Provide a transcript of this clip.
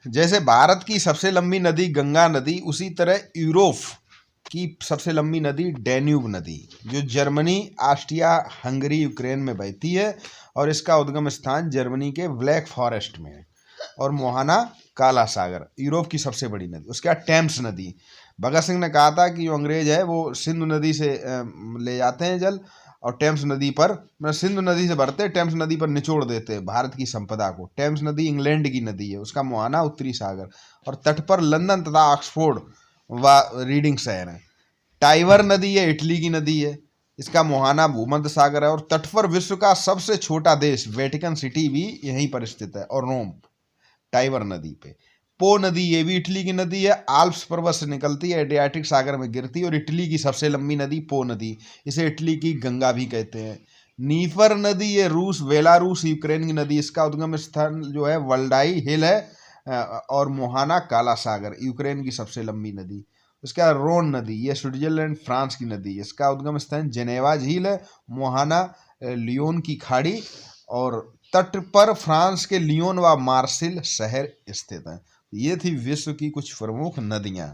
जैसे भारत की सबसे लंबी नदी गंगा नदी, उसी तरह यूरोप की सबसे लंबी नदी डैन्यूब नदी, जो जर्मनी, ऑस्ट्रिया, हंगरी, यूक्रेन में बहती है और इसका उद्गम स्थान जर्मनी के ब्लैक फॉरेस्ट में है। और मोहाना काला सागर यूरोप की सबसे बड़ी नदी। उसके बाद टेम्स नदी। भगत सिंह ने कहा था कि जो अंग्रेज है वो सिंधु नदी से ले जाते हैं जल, और टेम्स नदी पर, मतलब सिंधु नदी से भरते, टेम्स नदी पर निचोड़ देते हैं भारत की संपदा को। टेम्स नदी इंग्लैंड की नदी है, उसका मुहाना उत्तरी सागर, और तट पर लंदन तथा ऑक्सफोर्ड व रीडिंग शहर है। टाइबर नदी है, इटली की नदी है, इसका मुहाना भूमध्य सागर है, और तट पर विश्व का सबसे छोटा देश वेटिकन सिटी भी यहीं पर स्थित है, और रोम टाइबर नदी पे। पो नदी, ये भी इटली की नदी है, आल्प्स पर्वत से निकलती है, एड्रियाटिक सागर में गिरती है, और इटली की सबसे लंबी नदी पो नदी, इसे इटली की गंगा भी कहते हैं। नीफर नदी, ये रूस, बेलारूस, यूक्रेन की नदी, इसका उद्गम स्थान जो है वल्डाई हिल है, और मोहाना काला सागर यूक्रेन की सबसे लंबी नदी। उसके बाद रोन नदी, ये स्विट्जरलैंड फ्रांस की नदी, इसका उद्गम स्थान जेनेवा झील है, मोहाना लियोन की खाड़ी, और तट पर फ्रांस के लियोन व मार्सिल शहर स्थित हैं। ये थी विश्व की कुछ प्रमुख नदियां।